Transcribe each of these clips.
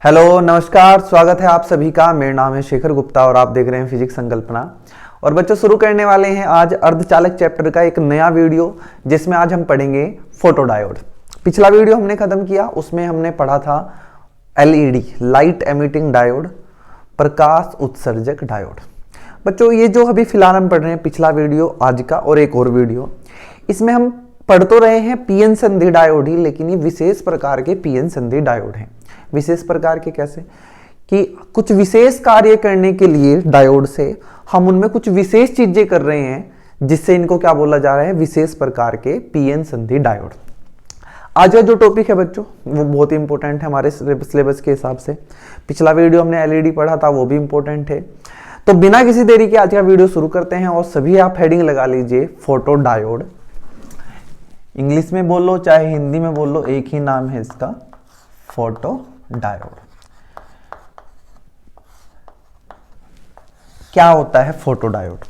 Hello नमस्कार, स्वागत है आप सभी का। मेरा नाम है शेखर गुप्ता और आप देख रहे हैं फिजिक्स संकल्पना। और बच्चों, शुरू करने वाले हैं आज अर्धचालक चैप्टर का एक नया वीडियो, जिसमें आज हम पढ़ेंगे फोटोडायोड। पिछला वीडियो हमने खत्म किया, उसमें हमने पढ़ा था एलईडी, लाइट एमिटिंग डायोड, प्रकाश उत्सर्जक डायोड। बच्चों, ये जो अभी फिलहाल हम पढ़ रहे हैं, पिछला वीडियो, आज का और एक और वीडियो, इसमें हम पढ़ तो रहे हैं पीएन संधि डायोड ही, लेकिन ये विशेष प्रकार के पीएन संधि डायोड हैं। विशेष प्रकार के कैसे कि कुछ विशेष कार्य करने के लिए डायोड से हम उनमें कुछ विशेष चीजें कर रहे हैं, जिससे इनको क्या बोला जा रहा है, विशेष प्रकार के पीएन संधि डायोड। आज का जो टॉपिक है बच्चों, वो बहुत ही इंपॉर्टेंट है हमारे सिलेबस के हिसाब से। पिछला वीडियो हमने एलईडी पढ़ा था, वो भी इंपॉर्टेंट है। तो बिना किसी देरी के आज का वीडियो शुरू करते हैं। और सभी आप हेडिंग लगा लीजिए, फोटो डायोड। इंग्लिश में बोल लो चाहे हिंदी में बोल लो, एक ही नाम है इसका, फोटो डायोड। क्या होता है फोटो डायोड?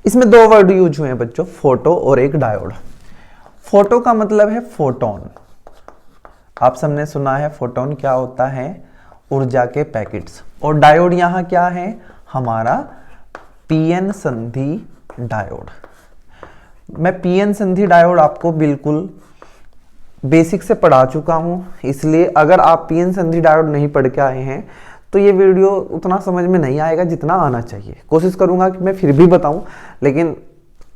इसमें दो वर्ड यूज हुए हैं बच्चों, फोटो और एक डायोड। फोटो का मतलब है फोटोन। आप सबने सुना है फोटोन क्या होता है, ऊर्जा के पैकेट्स। और डायोड यहां क्या है, हमारा पीएन संधि डायोड। मैं पीएन संधि डायोड आपको बिल्कुल बेसिक से पढ़ा चुका हूं, इसलिए अगर आप पीएन संधि डायोड नहीं पढ़ के आए हैं तो ये वीडियो उतना समझ में नहीं आएगा जितना आना चाहिए। कोशिश करूंगा कि मैं फिर भी बताऊं, लेकिन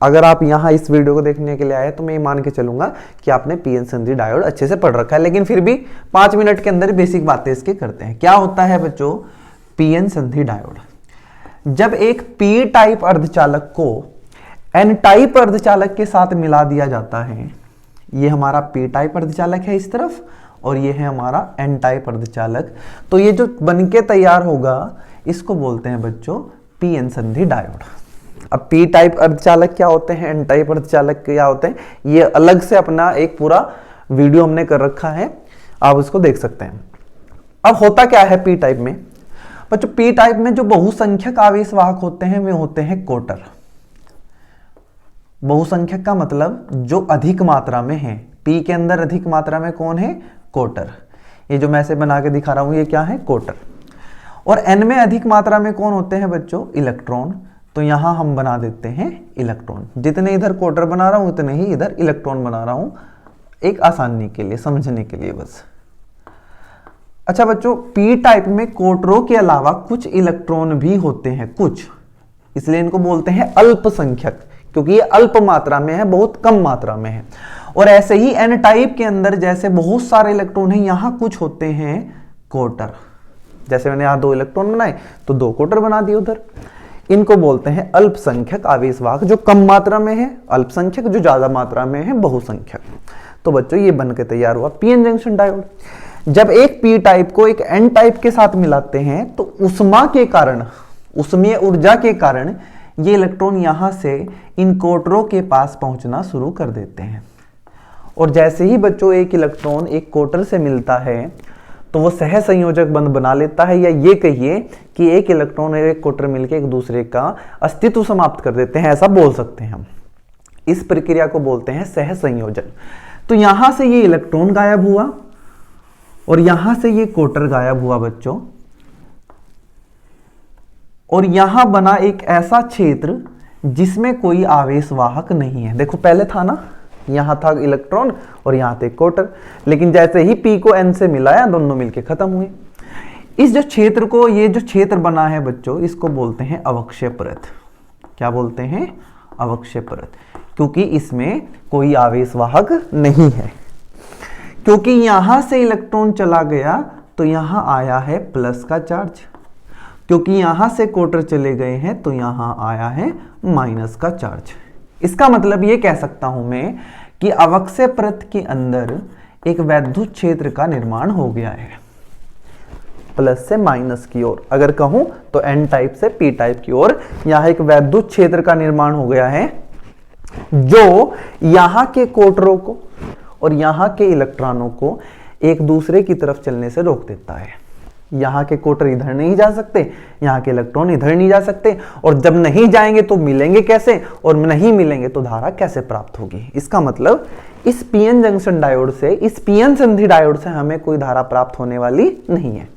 अगर आप यहां इस वीडियो को देखने के लिए आए तो मैं ये मान के चलूंगा कि आपने पीएन संधि डायोड अच्छे से पढ़ रखा है। लेकिन फिर भी 5 मिनट के अंदर बेसिक बातें इसके करते हैं। क्या होता है बच्चों पीएन संधि डायोड? जब एक पी टाइप अर्धचालक को एन टाइप अर्धचालक के साथ मिला दिया जाता है, ये हमारा पी टाइप अर्धचालक है इस तरफ, और ये है हमारा एन टाइप अर्धचालक, तो ये जो बनके तैयार होगा इसको बोलते हैं बच्चों पीएन संधि डायोड। अब पी टाइप अर्धचालक क्या होते हैं, एन टाइप अर्धचालक क्या होते हैं, ये अलग से अपना एक पूरा वीडियो हमने कर रखा है, आप उसको देख सकते हैं। अब होता क्या है पी टाइप में बच्चों? पी टाइप में जो बहुसंख्यक आवेश वाहक होते हैं वे होते हैं कोटर। बहुसंख्यक का मतलब जो अधिक मात्रा में है। पी के अंदर अधिक मात्रा में कौन है? कोटर। ये जो मैं ऐसे बना के दिखा रहा हूं, ये क्या है? कोटर। और एन में अधिक मात्रा में कौन होते हैं बच्चों? इलेक्ट्रॉन। तो यहां हम बना देते हैं इलेक्ट्रॉन। जितने इधर कोटर बना रहा हूं उतने ही इधर इलेक्ट्रॉन बना रहा हूं, एक आसानी के लिए, समझने के लिए बस। अच्छा बच्चों, पी टाइप में कोटरों के अलावा कुछ इलेक्ट्रॉन भी होते हैं, कुछ, इसलिए इनको बोलते हैं अल्पसंख्यक, क्योंकि ये अल्प मात्रा में है, बहुत कम मात्रा में है। और ऐसे ही एन टाइप के अंदर जैसे बहुत सारे इलेक्ट्रॉन हैं, यहां कुछ होते हैं कोटर। जैसे मैंने यहां 2 इलेक्ट्रॉन बनाए तो 2 कोटर बना दिए उधर। इनको बोलते हैं अल्पसंख्यक आवेशवाहक, जो कम मात्रा में है अल्पसंख्यक, जो ज्यादा मात्रा में है बहुसंख्यक। तो बच्चों ये बनकर तैयार हुआ पीएन जंक्शन डायोड। जब एक पी टाइप को एक एन टाइप के साथ मिलाते हैं तो उष्मा के कारण, उष्मीय ऊर्जा के कारण ये इलेक्ट्रॉन यहां से इन कोटरों के पास पहुंचना शुरू कर देते हैं। और जैसे ही बच्चों एक इलेक्ट्रॉन एक कोटर से मिलता है तो वो सह संयोजक बंध बना लेता है, या ये कहिए कि एक इलेक्ट्रॉन और एक कोटर मिलकर एक दूसरे का अस्तित्व समाप्त कर देते हैं, ऐसा बोल सकते हैं हम। इस प्रक्रिया को बोलते हैं सह संयोजन। तो यहां से ये इलेक्ट्रॉन गायब हुआ और यहां से ये कोटर गायब हुआ बच्चों, और यहां बना एक ऐसा क्षेत्र जिसमें कोई आवेशवाहक नहीं है। देखो पहले था ना, यहां था इलेक्ट्रॉन और यहां थे कोटर, लेकिन जैसे ही पी को एन से मिलाया दोनों मिलके खत्म हुए। इस जो क्षेत्र को, ये जो क्षेत्र बना है बच्चों, इसको बोलते हैं अवक्षय परत। क्या बोलते हैं? अवक्षय परत, क्योंकि इसमें कोई आवेशवाहक नहीं है। क्योंकि यहां से इलेक्ट्रॉन चला गया तो यहां आया है प्लस का चार्ज, क्योंकि यहां से कोटर चले गए हैं तो यहां आया है माइनस का चार्ज। इसका मतलब ये कह सकता हूं मैं कि अवक्षय परत के अंदर एक वैद्युत क्षेत्र का निर्माण हो गया है, प्लस से माइनस की ओर। अगर कहूं तो एन टाइप से पी टाइप की ओर यहां एक वैद्युत क्षेत्र का निर्माण हो गया है, जो यहां के कोटरों को और यहां के इलेक्ट्रॉनों को एक दूसरे की तरफ चलने से रोक देता है। यहां के कोटर इधर नहीं जा सकते, यहां के इलेक्ट्रॉन इधर नहीं जा सकते, और जब नहीं जाएंगे तो मिलेंगे कैसे, और नहीं मिलेंगे तो धारा कैसे प्राप्त होगी। इसका मतलब इस पीएन जंक्शन डायोड से, इस पीएन संधि डायोड से हमें कोई धारा प्राप्त होने वाली नहीं है।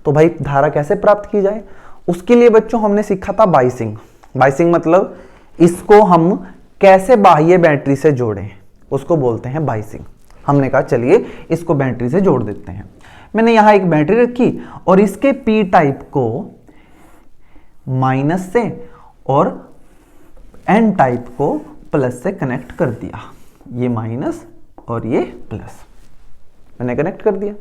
तो भाई धारा कैसे प्राप्त की जाए, उसके लिए बच्चों हमने सीखा था बाइसिंग। बाइसिंग मतलब इसको हम कैसे बाह्य बैटरी से जोड़ें, उसको बोलते हैं बाइसिंग। हमने कहा चलिए इसको बैटरी से जोड़ देते हैं। मैंने यहां एक बैटरी रखी और इसके पी टाइप को माइनस से और एन टाइप को प्लस से कनेक्ट कर दिया। ये माइनस और ये प्लस मैंने कनेक्ट कर दिया।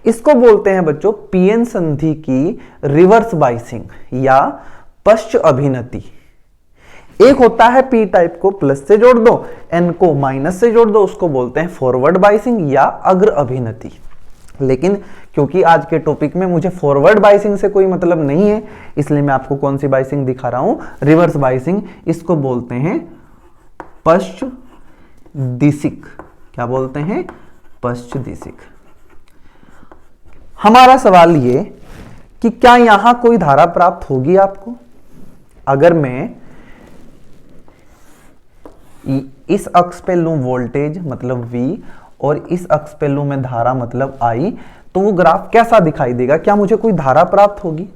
इसको बोलते हैं बच्चों पीएन संधि की रिवर्स बाइसिंग या पश्च अभिनति। एक होता है पी टाइप को प्लस से जोड़ दो, एन को माइनस से जोड़ दो, उसको बोलते हैं फॉरवर्ड बाइसिंग या अग्र अभिनति। लेकिन क्योंकि आज के टॉपिक में मुझे फॉरवर्ड बाइसिंग से कोई मतलब नहीं है, इसलिए मैं आपको कौन सी बाइसिंग दिखा रहा हूं, रिवर्स बाइसिंग। इसको बोलते हैं पश्च दिशिक। क्या बोलते हैं, पश्च दिशिक। हमारा सवाल ये कि क्या यहां कोई धारा प्राप्त होगी आपको? अगर मैं इस अक्ष पे लूं वोल्टेज मतलब V और इस अक्ष पे लूं मैं धारा मतलब I, तो वो ग्राफ कैसा दिखाई देगा? क्या मुझे कोई धारा प्राप्त होगी?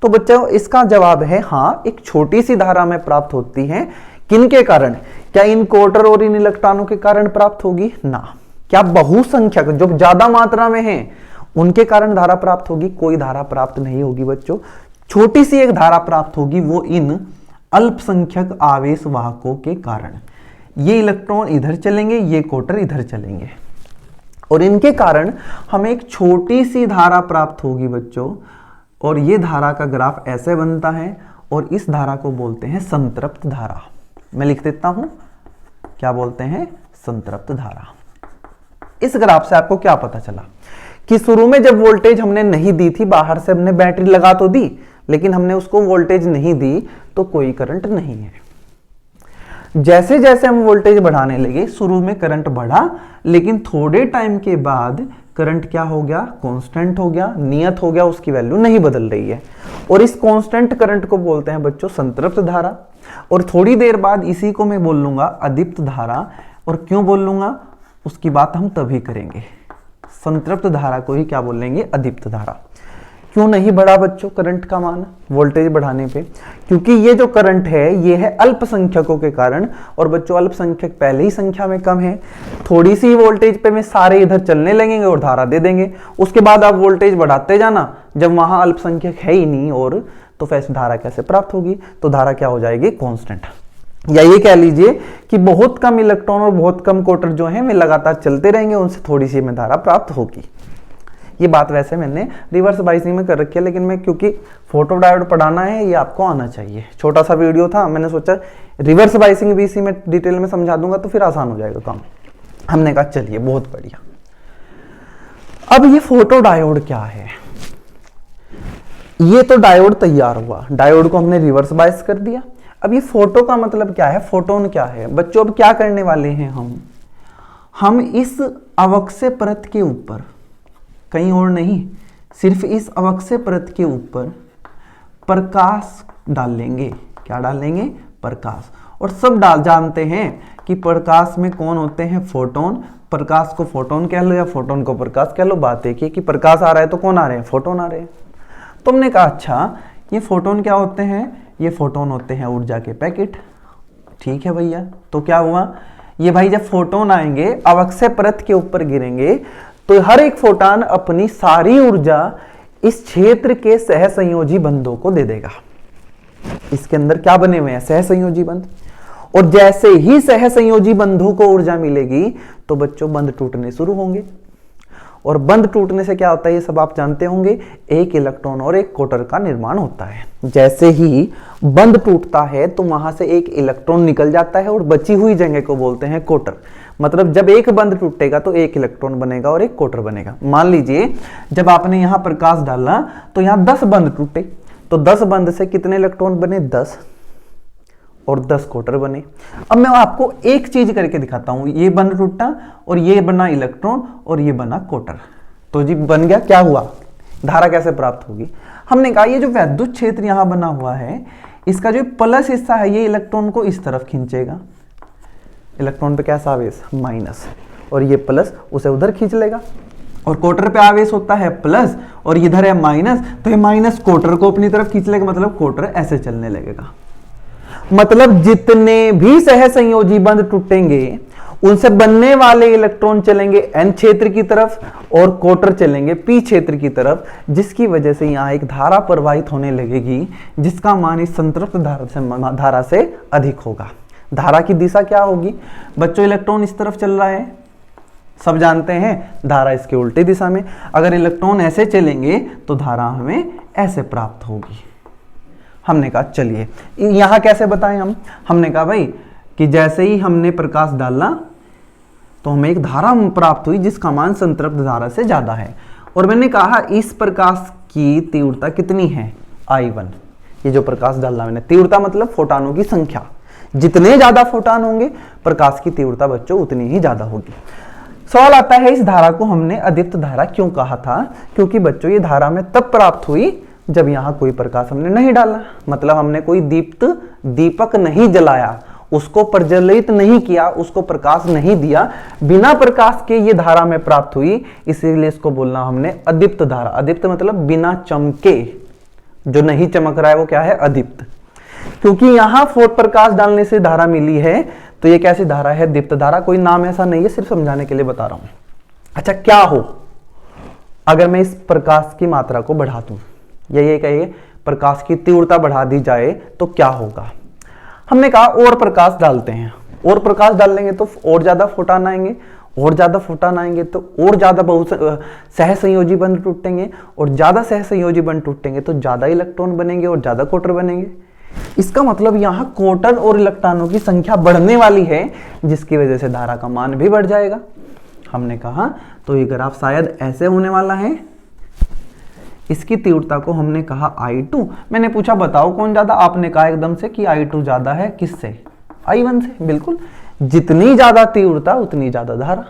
तो बच्चों इसका जवाब है हाँ, एक छोटी सी धारा में प्राप्त होती है। किनके कारण? क्या इन क्वार्टर और इन इलेक्ट्रॉनों के कारण प्राप्त होगी? ना। क्या बहुसंख्यक जो ज्यादा मात्रा में है उनके कारण धारा प्राप्त होगी? कोई धारा प्राप्त नहीं होगी बच्चों। छोटी सी एक धारा प्राप्त होगी, वो इन अल्पसंख्यक आवेश वाहकों के कारण। ये इलेक्ट्रॉन इधर चलेंगे, ये क्वार्टर इधर चलेंगे और इनके कारण हमें एक छोटी सी धारा प्राप्त होगी बच्चों। और ये धारा का ग्राफ ऐसे बनता है और इस धारा को बोलते हैं संतृप्त धारा। मैं लिख देता हूं, क्या बोलते हैं, संतृप्त धारा। इस ग्राफ से आपको क्या पता चला कि शुरू में जब वोल्टेज हमने नहीं दी थी, बाहर से हमने बैटरी लगा तो दी, लेकिन हमने उसको वोल्टेज नहीं दी तो कोई करंट नहीं है। जैसे जैसे हम वोल्टेज बढ़ाने लगे, शुरू में करंट बढ़ा, लेकिन थोड़े टाइम के बाद करंट क्या हो गया, कांस्टेंट हो गया, नियत हो गया, उसकी वैल्यू नहीं बदल रही है। और इस कांस्टेंट करंट को बोलते हैं बच्चों संतृप्त धारा। और थोड़ी देर बाद इसी को मैं बोल लूंगा अदीप्त धारा। और क्यों बोल लूंगा उसकी बात हम तभी करेंगे। संतृप्त धारा को ही क्या बोलेंगे, अदीप्त धारा। क्यों नहीं बढ़ा बच्चों करंट का मान वोल्टेज बढ़ाने पे? क्योंकि ये जो करंट है ये है अल्पसंख्यकों के कारण। और बच्चों अल्पसंख्यक पहले ही संख्या में कम है, थोड़ी सी वोल्टेज पे में सारे इधर चलने लगेंगे और धारा दे देंगे। उसके बाद आप वोल्टेज बढ़ाते जाना, जब वहां अल्पसंख्यक है ही नहीं और तो फिर धारा कैसे प्राप्त होगी? तो धारा क्या हो जाएगी, कांस्टेंट। या ये कह लीजिए कि बहुत कम इलेक्ट्रॉन और बहुत कम क्वार्टर जो है वे लगातार चलते रहेंगे, उनसे थोड़ी सी में धारा प्राप्त होगी। ये बात वैसे मैंने रिवर्स बाइसिंग में कर रखी है, लेकिन मैं क्योंकि फोटो डायोड पढ़ाना है ये आपको आना चाहिए। छोटा सा वीडियो था, मैंने सोचा रिवर्स बाइसिंग भी इसी में डिटेल में समझा दूंगा तो फिर आसान हो जाएगा काम। हमने कहा चलिए बहुत बढ़िया। अब ये फोटो डायोड क्या है? ये तो डायोड तैयार हुआ, डायोड को हमने रिवर्स बाइस कर दिया। अब ये फोटो का मतलब क्या है, फोटोन क्या है बच्चों? अब क्या करने वाले हैं हम इस अवक्षय परत के ऊपर, कहीं और नहीं, सिर्फ इस अवक्षय परत के ऊपर प्रकाश डालेंगे। क्या डालेंगे, प्रकाश। और सब जानते हैं कि प्रकाश में कौन होते हैं, फोटोन। प्रकाश को फोटोन कह लो या फोटोन को प्रकाश कह लो, बात एक ही कि प्रकाश आ रहा है तो कौन आ रहे हैं, फोटोन आ रहे हैं। तुमने कहा अच्छा ये फोटोन क्या होते हैं? ये फोटोन होते हैं ऊर्जा के पैकेट। ठीक है भैया, तो क्या हुआ, ये भाई जब फोटोन आएंगे अवक्षय परत के ऊपर गिरेंगे तो हर एक फोटोन अपनी सारी ऊर्जा इस क्षेत्र के सहसंयोजी बंधों को दे देगा। इसके अंदर क्या बने हुए हैं, सहसंयोजी बंध। और जैसे ही सहसंयोजी बंधों को ऊर्जा मिलेगी तो बच्चों बंध टूटने शुरू होंगे। और बंध टूटने से क्या होता है ये सब आप जानते होंगे, एक इलेक्ट्रॉन और एक क्वार्टर का निर्माण होता है। जैसे ही बंध टूटता है तो वहां से एक इलेक्ट्रॉन निकल जाता है और बची हुई जगह को बोलते हैं क्वार्टर। मतलब जब एक बंध टूटेगा तो एक इलेक्ट्रॉन बनेगा और एक क्वार्टर बनेगा। मान लीजिए जब आपने यहां प्रकाश डाला तो यहां 10 बंध टूटे, तो 10 बंध से कितने इलेक्ट्रॉन बने, 10, और 10 क्वार्टर बने। अब मैं आपको एक चीज करके दिखाता हूं, ये बंध टूटा और ये बना इलेक्ट्रॉन और ये बना क्वार्टर। तो जी बन गया, क्या हुआ, धारा कैसे प्राप्त होगी? हमने कहा ये जो वैद्युत क्षेत्र यहां बना हुआ है इसका जो प्लस हिस्सा है ये इलेक्ट्रॉन को इस तरफ खींचेगा। इलेक्ट्रॉन पे कैसा आवेश, माइनस, और ये प्लस उसे उधर खींच लेगा। और कोटर पे आवेश होता है प्लस और इधर है माइनस, तो ये माइनस कोटर को अपनी तरफ खींच लेगा, मतलब कोटर ऐसे चलने लगेगा। मतलब जितने भी सहसंयोजी बंध टूटेंगे उनसे बनने वाले इलेक्ट्रॉन चलेंगे n क्षेत्र की तरफ और कोटर चलेंगे p क्षेत्र की तरफ, जिसकी वजह से यहां एक धारा प्रवाहित होने लगेगी जिसका मान इस संतृप्त धारा से अधिक होगा। धारा की दिशा क्या होगी बच्चों? इलेक्ट्रॉन इस तरफ चल रहा है, सब जानते हैं, धारा इसके उल्टी दिशा में। अगर इलेक्ट्रॉन ऐसे चलेंगे तो धारा हमें ऐसे प्राप्त होगी। हमने कहा चलिए यहां कैसे बताएं हमने कहा भाई कि जैसे ही हमने प्रकाश डाला तो हमें एक धारा प्राप्त हुई जिसका मान संतृप्त धारा से ज्यादा है, और मैंने कहा इस प्रकाश की तीव्रता कितनी है? I1। ये जो प्रकाश डाला मैंने, तीव्रता मतलब फोटानों की संख्या, जितने ज्यादा फोटान होंगे प्रकाश की तीव्रता बच्चों उतनी ही ज्यादा होगी। सवाल आता है इस धारा को हमने अदीप्त धारा क्यों कहा था? क्योंकि बच्चों ये धारा में तब प्राप्त हुई जब यहां कोई प्रकाश हमने नहीं डाला, मतलब हमने कोई दीपक नहीं जलाया, उसको प्रज्वलित नहीं किया, उसको प्रकाश नहीं दिया, बिना प्रकाश के ये धारा में प्राप्त हुई, इसीलिए इसको बोलना हमने अदीप्त धारा। अदीप्त मतलब बिना चमके, जो नहीं चमक रहा है वो क्या है? अदीप्त। क्योंकि यहां फोट प्रकाश डालने से धारा मिली है, तो ये कैसी धारा है? दीप्त धारा। कोई नाम ऐसा नहीं है, सिर्फ समझाने के लिए बता रहा हूं। अच्छा, क्या हो अगर मैं इस प्रकाश की मात्रा को बढ़ा दूं, या ये कहिए प्रकाश की तीव्रता बढ़ा दी जाए तो क्या होगा? हमने कहा और प्रकाश डालते हैं, और प्रकाश डाल लेंगे तो और ज्यादा फोटान आएंगे, और ज्यादा फोटान आएंगे तो और ज्यादा सहसंयोजी बंध टूटेंगे, और ज्यादा सहसंयोजी बंध टूटेंगे तो ज्यादा इलेक्ट्रॉन बनेंगे और ज्यादा कोटर बनेंगे। इसका मतलब यहां कोटर और इलेक्ट्रॉनों की संख्या बढ़ने वाली है, जिसकी वजह से धारा का मान भी बढ़ जाएगा। हमने कहा तो ये ग्राफ शायद ऐसे होने वाला है। इसकी तीव्रता को हमने कहा I2। मैंने पूछा बताओ कौन ज्यादा, आपने कहा एकदम से कि I2 ज्यादा है किससे? I1 से। बिल्कुल, जितनी ज्यादा तीव्रता उतनी ज्यादा धारा।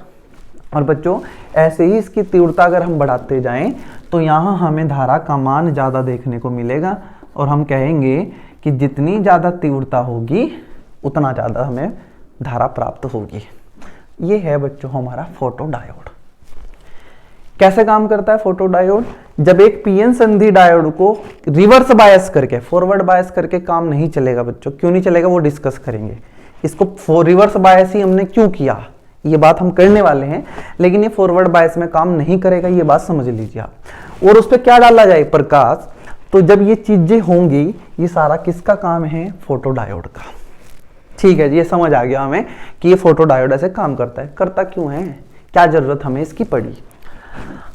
और बच्चों ऐसे ही इसकी तीव्रता अगर हम बढ़ाते जाएं तो यहां हमें धारा का मान ज्यादा देखने को मिलेगा, और हम कहेंगे कि जितनी ज्यादा तीव्रता होगी उतना ज्यादा हमें धारा प्राप्त होगी। ये है बच्चों हमारा फोटोडायोड। कैसे काम करता है फोटोडायोड? जब एक पीएन संधि डायोड को रिवर्स बायस करके, फॉरवर्ड बायस करके काम नहीं चलेगा बच्चों। क्यों नहीं चलेगा वो डिस्कस करेंगे। इसको रिवर्स बायस ही हमने क्यों किया, ये बात हम करने वाले हैं, लेकिन ये फॉरवर्ड बायस में काम नहीं करेगा, ये बात समझ लीजिए आप। और उस पर क्या डाला जाए? प्रकाश। तो जब ये चीजें होंगी, ये सारा किसका काम है? फोटोडायोड का। ठीक है जी, ये समझ आ गया हमें कि ये फोटोडायोड ऐसे काम करता है। करता क्यों है, क्या जरूरत हमें इसकी पड़ी?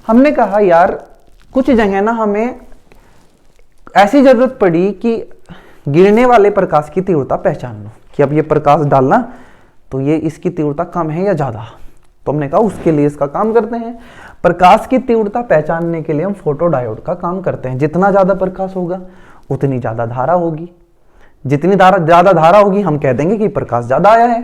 हमने कहा यार कुछ जगह ना हमें ऐसी जरूरत पड़ी कि गिरने वाले प्रकाश की तीव्रता पहचान लो, कि अब ये प्रकाश डालना तो ये इसकी तीव्रता कम है या ज्यादा। तो हमने कहा उसके लिए इसका काम करते हैं। प्रकाश की तीव्रता पहचानने के लिए हम फोटोडायोड का काम करते हैं। जितना ज्यादा प्रकाश होगा उतनी ज्यादा धारा होगी, जितनी ज्यादा धारा होगी हम कह देंगे कि प्रकाश ज्यादा आया है।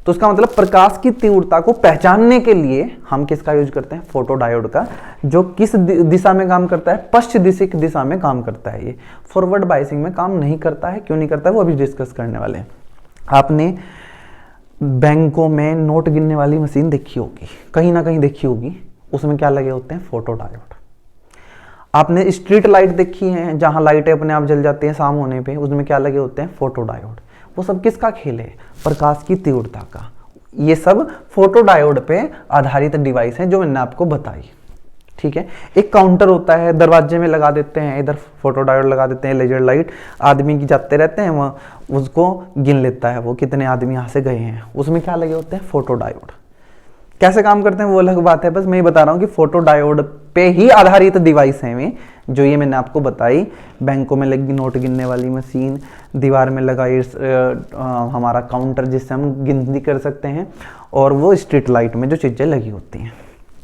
तो उसका मतलब प्रकाश की तीव्रता को पहचानने के लिए हम किसका यूज करते हैं? फोटोडायोड का, जो किस दिशा में काम करता है? पश्चिम दिशा में काम करता है। ये फॉरवर्ड बायसिंग में काम नहीं करता है। क्यों नहीं करता है वो अभी डिस्कस करने वाले हैं। आपने बैंकों में नोट गिनने वाली मशीन देखी होगी, कहीं ना कहीं देखी होगी, उसमें क्या लगे होते हैं? फोटोडायोड। आपने स्ट्रीट लाइट देखी है जहां लाइटें अपने आप जल जाती हैं शाम होने पे, उसमें क्या लगे होते हैं? फोटोडायोड। वो सब किसका खेल है? प्रकाश की तीव्रता का। ये सब फोटोडायोड पे आधारित डिवाइस हैं जो मैंने आपको बताई। ठीक है, एक काउंटर होता है, दरवाजे में लगा देते हैं, इधर फोटोडायोड लगा देते हैं, लेजर लाइट, आदमी की जाते रहते हैं, वह उसको गिन लेता है वो कितने आदमी यहाँ से गए हैं। उसमें क्या लगे होते हैं? फोटोडायोड। कैसे काम करते हैं वो अलग बात है, बस मैं ये बता रहा हूँ कि फोटोडायोड पे ही आधारित डिवाइस है में, जो ये मैंने आपको बताई। बैंकों में लगी नोट गिनने वाली मशीन, दीवार में लगा हमारा काउंटर जिससे हम गिनती कर सकते हैं, और वो स्ट्रीट लाइट में जो चीजें लगी होती हैं।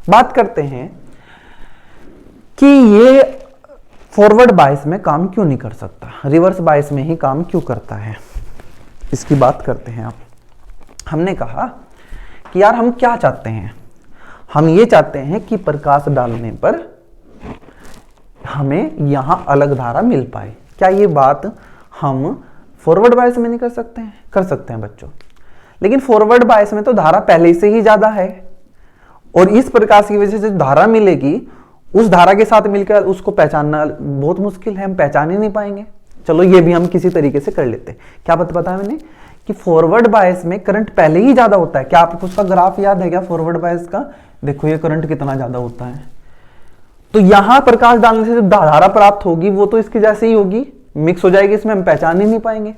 बात करते हैं कि ये फॉरवर्ड बायस में काम क्यों नहीं कर सकता, रिवर्स बायस में ही काम क्यों करता है, इसकी बात करते हैं आप। हमने कहा कि यार हम क्या चाहते हैं? हम ये चाहते हैं कि प्रकाश डालने पर हमें यहां अलग धारा मिल पाए। क्या ये बात हम फॉरवर्ड बायस में नहीं कर सकते हैं? कर सकते हैं बच्चों, लेकिन फॉरवर्ड बायस में तो धारा पहले से ही ज्यादा है, और इस प्रकाश की वजह से जो धारा मिलेगी उस धारा के साथ मिलकर उसको पहचानना बहुत मुश्किल है, हम पहचान ही नहीं पाएंगे। चलो ये भी हम किसी तरीके से कर लेते हैं। क्या बताया मैंने कि फॉरवर्ड बायस में करंट पहले ही ज्यादा होता है। क्या आपको उसका ग्राफ याद है क्या फॉरवर्ड बायस का? देखो ये करंट कितना ज्यादा होता है, तो यहां प्रकाश डालने से जो धारा प्राप्त होगी वो तो इसके जैसे ही होगी, मिक्स हो जाएगी इसमें, हम पहचान ही नहीं पाएंगे।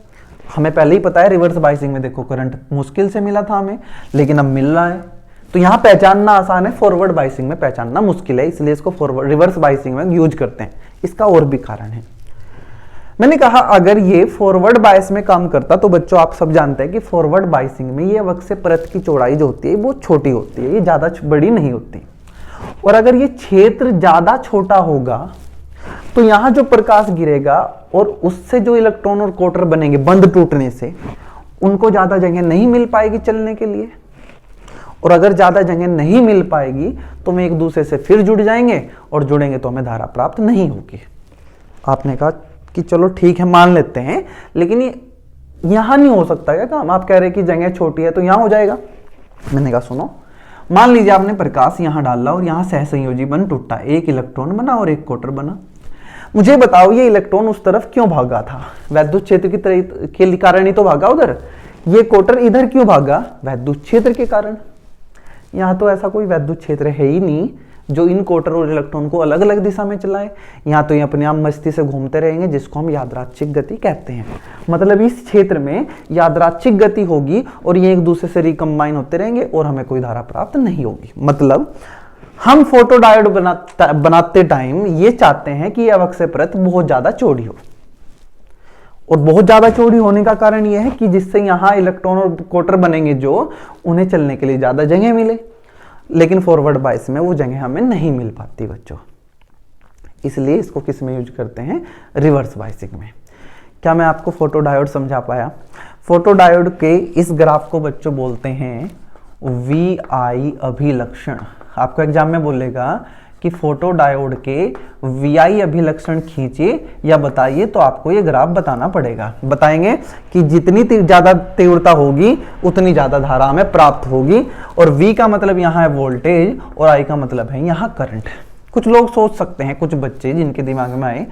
हमें पहले ही पता है रिवर्स बायसिंग में देखो करंट मुश्किल से मिला था हमें, लेकिन अब मिल रहा है, तो यहां पहचानना आसान है, फॉरवर्ड बायसिंग में पहचानना मुश्किल है, इसलिए इसको फॉरवर्ड रिवर्स बायसिंग में यूज करते हैं। इसका और भी कारण है। मैंने कहा अगर ये फॉरवर्ड बायस में काम करता, तो बच्चों आप सब जानते हैं कि फॉरवर्ड बायसिंग में ये वक्र परत की चौड़ाई जो होती है वो छोटी होती है, ये ज्यादा बड़ी नहीं होती। और अगर ये क्षेत्र ज्यादा छोटा होगा तो यहां जो प्रकाश गिरेगा और उससे जो इलेक्ट्रॉन और क्वार्टर बनेंगे बंद टूटने से, उनको ज्यादा जगह नहीं मिल पाएगी चलने के लिए, और अगर ज्यादा जगह नहीं मिल पाएगी तो वे एक दूसरे से फिर जुड़ जाएंगे, और जुड़ेंगे तो हमें धारा प्राप्त नहीं होगी। आपने कहा कि चलो ठीक है मान लेते हैं, लेकिन ये यहां नहीं हो सकता क्या काम? आप कह रहे कि जगह छोटी है तो यहां हो जाएगा। मैंने कहा सुनो, मान लीजिए आपने प्रकाश यहां डाला और यहां सहसंयोजी बन टूटा, एक इलेक्ट्रॉन बना और एक क्वार्टर बना। मुझे बताओ ये इलेक्ट्रॉन उस तरफ क्यों भागा था? वैद्युत क्षेत्र की तरह के कारण ही तो भागा उधर। ये क्वार्टर इधर क्यों भागा? वैद्युत क्षेत्र के कारण। यहां तो ऐसा कोई वैद्युत क्षेत्र है ही नहीं जो इन क्वार्टर और इलेक्ट्रॉन को अलग अलग दिशा में चलाए। यहाँ तो ये अपने आप मस्ती से घूमते रहेंगे, जिसको हम यादृच्छिक गति कहते हैं। मतलब इस क्षेत्र में यादृच्छिक गति होगी और ये एक दूसरे से रिकम्बाइन होते रहेंगे और हमें कोई धारा प्राप्त नहीं होगी। मतलब हम फोटो डायोड बनाते टाइम ये चाहते हैं कि यह अवक्षय परत बहुत ज्यादा चौड़ी हो, और बहुत ज्यादा चौड़ी होने का कारण यह है कि जिससे यहां इलेक्ट्रॉन और क्वार्टर बनेंगे जो उन्हें चलने के लिए ज्यादा जगह मिले। लेकिन फॉरवर्ड बायस में वो जगह हमें नहीं मिल पाती बच्चों, इसलिए इसको किस में यूज करते हैं? रिवर्स बायसिंग में। क्या मैं आपको फोटो डायोड समझा पाया? फोटो डायोड के इस ग्राफ को बच्चों बोलते हैं VI अभिलक्षण। आपको एग्जाम में बोलेगा कि फोटो डायोड के VI अभिलक्षण खींचिए या बताइए, तो आपको ये ग्राफ बताना पड़ेगा। बताएंगे कि जितनी ज्यादा तीव्रता होगी उतनी ज्यादा धारा हमें प्राप्त होगी, और V का मतलब यहाँ है वोल्टेज और I का मतलब है यहाँ करंट। कुछ लोग सोच सकते हैं, कुछ बच्चे जिनके दिमाग में आए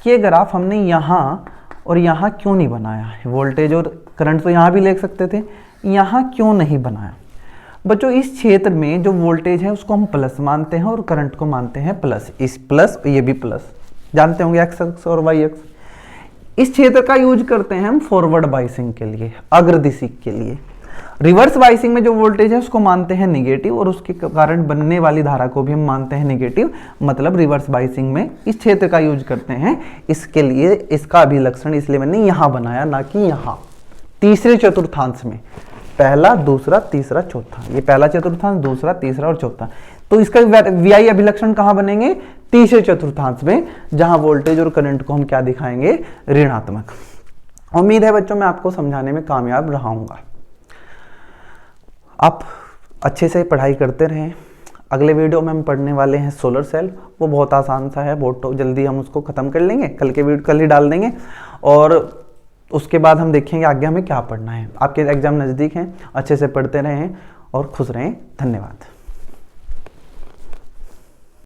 कि ये ग्राफ हमने यहाँ और यहाँ क्यों नहीं बनाया है, वोल्टेज और करंट तो यहाँ भी लिख सकते थे, यहाँ क्यों नहीं बनाया? बच्चों इस क्षेत्र में जो वोल्टेज है उसको हम प्लस मानते हैं और करंट को मानते हैं प्लस। इस प्लस, ये भी प्लस, जानते होंगे एक्स अक्ष और वाई अक्ष। इस क्षेत्र का यूज करते हैं हम फॉरवर्ड बायसिंग के लिए, अग्रदिशी के लिए। रिवर्स बायसिंग में जो वोल्टेज है उसको मानते हैं निगेटिव, और उसके कारण बनने वाली धारा को भी हम मानते हैं निगेटिव। मतलब रिवर्स बायसिंग में इस क्षेत्र का यूज करते हैं। इसके लिए इसका अभिलक्षण इसलिए मैंने यहां बनाया, ना कि यहां तीसरे चतुर्थांश में। पहला, दूसरा, तीसरा, चौथा, ये पहला चतुर्थांश, दूसरा, तीसरा और चौथा। तो इसका VI अभिलक्षण कहां बनेंगे? तीसरे चतुर्थांश में, जहां वोल्टेज और करंट को हम क्या दिखाएंगे? ऋणात्मक। उम्मीद है बच्चों मैं आपको समझाने में कामयाब रहूंगा। आप अच्छे से पढ़ाई करते रहें। अगले वीडियो में हम पढ़ने वाले हैं सोलर सेल। वो बहुत आसान सा है, बहुत जल्दी हम उसको खत्म कर लेंगे, कल ही डाल देंगे, और उसके बाद हम देखेंगे आगे हमें क्या पढ़ना है। आपके एग्जाम नज़दीक हैं, अच्छे से पढ़ते रहें और खुश रहें। धन्यवाद।